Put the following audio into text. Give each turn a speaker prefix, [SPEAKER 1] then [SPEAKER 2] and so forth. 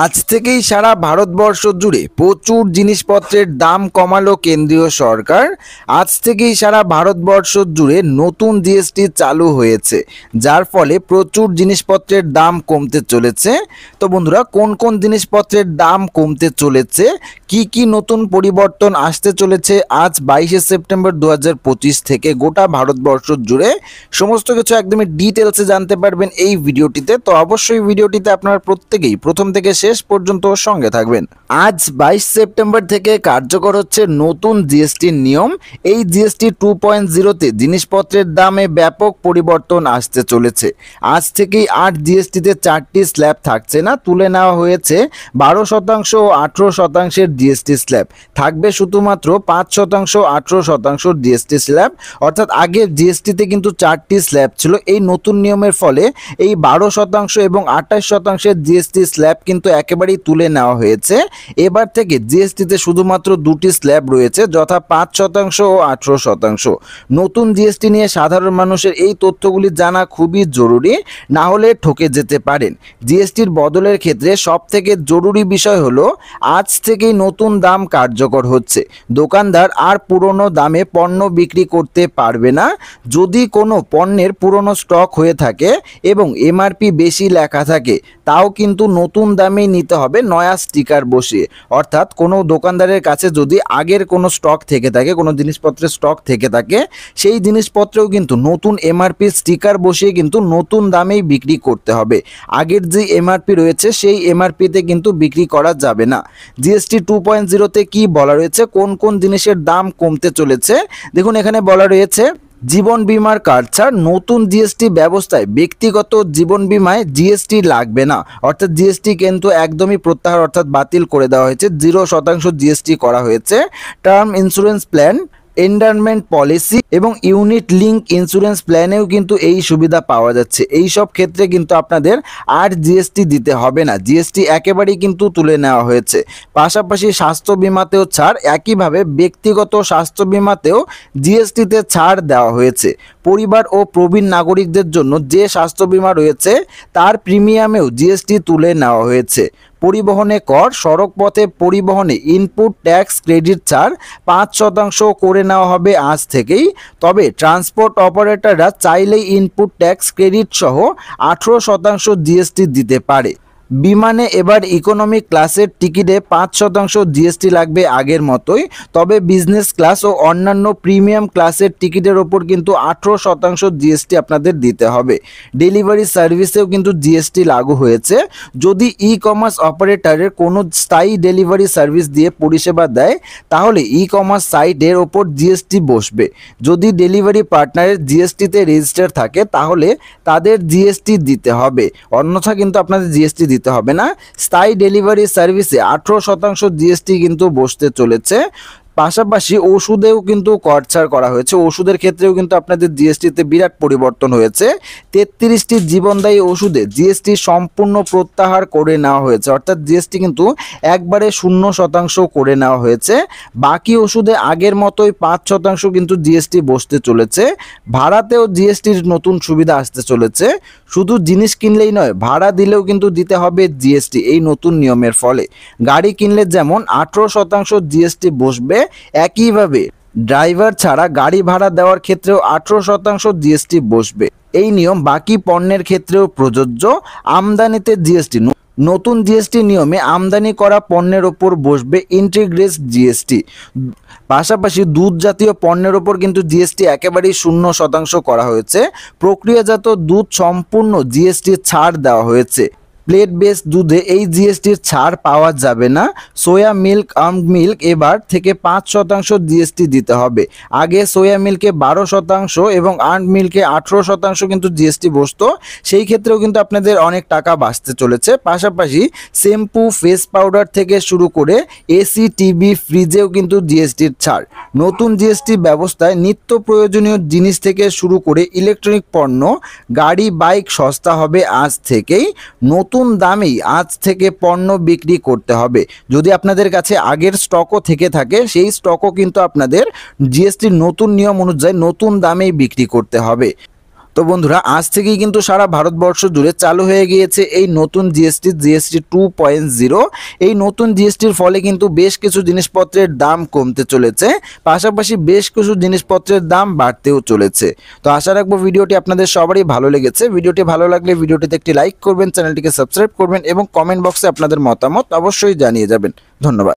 [SPEAKER 1] আজ থেকেই সারা ভারতবর্ষ জুড়ে প্রচুর জিনিসপত্রের দাম কমালো কেন্দ্রীয় সরকার। আজ থেকেই সারা ভারতবর্ষ জুড়ে নতুন জিএসটি চালু হয়েছে, যার ফলে প্রচুর জিনিসপত্রের দাম কমতে চলেছে। তো বন্ধুরা, কোন কোন জিনিসপত্রের দাম কমতে চলেছে, কি কি নতুন পরিবর্তন আসতে চলেছে আজ 22শে সেপ্টেম্বর 2025 থেকে গোটা ভারতবর্ষ জুড়ে সমস্ত কিছু একদমই ডিটেলসে জানতে পারবেন এই ভিডিওটিতে। তো অবশ্যই ভিডিওটিতে আপনারা প্রত্যেকেই প্রথম থেকে শেষ পর্যন্ত সঙ্গে থাকবেন। আজ 22 সেপ্টেম্বর থেকে কার্যকর হচ্ছে নতুন জিএসটি নিয়ম। এই জিএসটি 2.0-তে জিনিসপত্রের দামে ব্যাপক পরিবর্তন আসতে চলেছে। আজ থেকেই আর জিএসটিতে 4টি স্ল্যাব থাকছে না, তুলে নেওয়া হয়েছে 12% ও 18% জিএসটি স্ল্যাব। থাকবে শুধুমাত্র 5%, 18% জিএসটি স্ল্যাব। অর্থাৎ আগে জিএসটিতে কিন্তু 4টি স্ল্যাব ছিল। এই নতুন নিয়মের ফলে এই 12% এবং 28% জিএসটি স্ল্যাব কিন্তু একেবারেই তুলে নেওয়া হয়েছে। এবার থেকে জিএসটিতে শুধুমাত্র 2টি স্ল্যাব রয়েছে, যথা 5% ও 18%। নতুন জিএসটি নিয়ে সাধারণ মানুষের এই তথ্যগুলি জানা খুবই জরুরি, না হলে ঠকে যেতে পারেন। জিএসটির বদলের ক্ষেত্রে সবথেকে জরুরি বিষয় হলো আজ থেকেই নতুন দাম কার্যকর হচ্ছে। দোকানদার আর পুরনো দামে পণ্য বিক্রি করতে পারবে না। যদি কোনো পণ্যের পুরনো স্টক হয়ে থাকে এবং এমআরপি বেশি লেখা থাকে, তাও কিন্তু নতুন দামেই নিতে হবে নয়া স্টিকার বসিয়ে। অর্থাৎ কোনো দোকানদারের কাছে যদি আগের কোনো স্টক থেকে থাকে, কোনো জিনিসপত্রের স্টক থেকে থাকে, সেই জিনিসপত্রেও কিন্তু নতুন এমআরপি স্টিকার বসিয়ে কিন্তু নতুন দামেই বিক্রি করতে হবে। আগের যে এমআরপি রয়েছে সেই এমআরপিতে কিন্তু বিক্রি করা যাবে না। জিএসটি 2.0-তে কি বলা রয়েছে, কোন কোন জিনিসের দাম কমতে চলেছে দেখুন। এখানে বলা রয়েছে জীবন বীমার কার্ড ছাড়। নতুন জিএসটি ব্যবস্থায় ব্যক্তিগত জীবন বীমায় জিএসটি লাগবে না। অর্থাৎ জিএসটি কিন্তু একদমই প্রত্যাহার অর্থাৎ বাতিল করে দেওয়া হয়েছে। 0% জিএসটি করা হয়েছে। টার্ম ইন্স্যুরেন্স প্ল্যান, এন্ডারমেন্ট পলিসি এবং ইউনিট লিঙ্ক ইন্স্যুরেন্স প্ল্যানেও কিন্তু এই সুবিধা পাওয়া যাচ্ছে। এই সব ক্ষেত্রে কিন্তু আপনাদের আর জিএসটি দিতে হবে না। জিএসটি একেবারেই কিন্তু তুলে নেওয়া হয়েছে। পাশাপাশি স্বাস্থ্য বিমাতেও ছাড়, একইভাবে ব্যক্তিগত স্বাস্থ্য বিমাতেও জিএসটিতে ছাড় দেওয়া হয়েছে। পরিবার ও প্রবীণ নাগরিকদের জন্য যে স্বাস্থ্য বিমা রয়েছে তার প্রিমিয়ামেও জিএসটি তুলে নেওয়া হয়েছে। পরিবহনে কর, সড়ক পথে পরিবহনে ইনপুট ট্যাক্স ক্রেডিট ছাড় 5% করে নেওয়া হবে আজ থেকেই। তবে ট্রান্সপোর্ট অপারেটররা চাইলেই ইনপুট ট্যাক্স ক্রেডিট সহ 18% জিএসটি দিতে পারে। বিমানে এবার ইকোনমি ক্লাসের টিকিটে 5% জিএসটি লাগবে আগের মতোই। তবে বিজনেস ক্লাস ও অন্যান্য প্রিমিয়াম ক্লাসের টিকিটের ওপর কিন্তু 18% জিএসটি আপনাদের দিতে হবে। ডেলিভারি সার্ভিসেও কিন্তু জিএসটি লাগু হয়েছে। যদি ই কমার্স অপারেটরের কোনো স্থায়ী ডেলিভারি সার্ভিস দিয়ে পরিষেবা দেয়, তাহলে ই কমার্স সাইটের ওপর জিএসটি বসবে। যদি ডেলিভারি পার্টনারের জিএসটিতে রেজিস্টার থাকে, তাহলে তাদের জিএসটি দিতে হবে, অন্যথা কিন্তু আপনাদের জিএসটি দিতে হবে না। স্থায়ী ডেলিভারি সার্ভিসে 18% জিএসটি কিন্তু বসতে চলেছে। পাশাপাশি ওষুধেও কিন্তু কর ছাড় করা হয়েছে। ওষুধের ক্ষেত্রেও কিন্তু আপনাদের জিএসটিতে বিরাট পরিবর্তন হয়েছে। 33টি জীবনদায়ী ওষুধে জিএসটি সম্পূর্ণ প্রত্যাহার করে নেওয়া হয়েছে। অর্থাৎ জিএসটি কিন্তু একবারে 0% করে নেওয়া হয়েছে। বাকি ওষুধে আগের মতোই 5% কিন্তু জিএসটি বসতে চলেছে। ভাড়াতেও জিএসটির নতুন সুবিধা আসতে চলেছে। শুধু জিনিস কিনলেই নয়, ভাড়া দিলেও কিন্তু দিতে হবে জিএসটি এই নতুন নিয়মের ফলে। গাড়ি কিনলে যেমন 18% জিএসটি বসবে, একইভাবে ড্রাইভার ছাড়া গাড়ি ভাড়া দেওয়ার ক্ষেত্রেও 18% জিএসটি বসবে। এই নিয়ম বাকি পণ্যের ক্ষেত্রেও প্রযোজ্য। আমদানিতে জিএসটি, নতুন জিএসটি নিয়মে আমদানি করা পণ্যের ওপর বসবে ইন্টিগ্রেটেড জিএসটি। পাশাপাশি দুধ জাতীয় পণ্যের ওপর কিন্তু জিএসটি একেবারেই 0% করা হয়েছে। প্রক্রিয়াজাত দুধ সম্পূর্ণ জিএসটি ছাড় দেওয়া হয়েছে। প্লেট বেস দুধে এই জিএসটির ছাড় পাওয়া যাবে না। সোয়া মিল্ক, আমন্ড মিল্ক এবার থেকে 5% জিএসটি দিতে হবে। আগে সোয়া মিল্কে 12% এবং আমন্ড মিল্কে 18% কিন্তু জিএসটি বসতো। সেই ক্ষেত্রেও কিন্তু আপনাদের অনেক টাকা বাঁচতে চলেছে। পাশাপাশি শ্যাম্পু, ফেস পাউডার থেকে শুরু করে এসি, টিভি, ফ্রিজেও কিন্তু জিএসটির ছাড়। নতুন জিএসটি ব্যবস্থায় নিত্য প্রয়োজনীয় জিনিস থেকে শুরু করে ইলেকট্রনিক পণ্য, গাড়ি, বাইক সস্তা হবে আজ থেকেই। নতুন দামেই আজ থেকে পণ্য বিক্রি করতে হবে। যদি আপনাদের কাছে আগের স্টকও থেকে থাকে, সেই স্টকও কিন্তু আপনাদের জিএসটির নতুন নিয়ম অনুযায়ী নতুন দামেই বিক্রি করতে হবে। তো বন্ধুরা, আজ থেকেই কিন্তু সারা ভারতবর্ষ জুড়ে চালু হয়ে গিয়েছে এই নতুন জিএসটি 2.0। এই নতুন জিএসটির ফলে কিন্তু বেশ কিছু জিনিসপত্রের দাম কমতে চলেছে, পাশাপাশি বেশ কিছু জিনিসপত্রের দাম বাড়তেও চলেছে। তো আশা রাখবো ভিডিওটি আপনাদের সবারই ভালো লেগেছে। ভিডিওটি ভালো লাগলে ভিডিওটিতে একটি লাইক করবেন, চ্যানেলটিকে সাবস্ক্রাইব করবেন এবং কমেন্ট বক্সে আপনাদের মতামত অবশ্যই জানিয়ে যাবেন। ধন্যবাদ।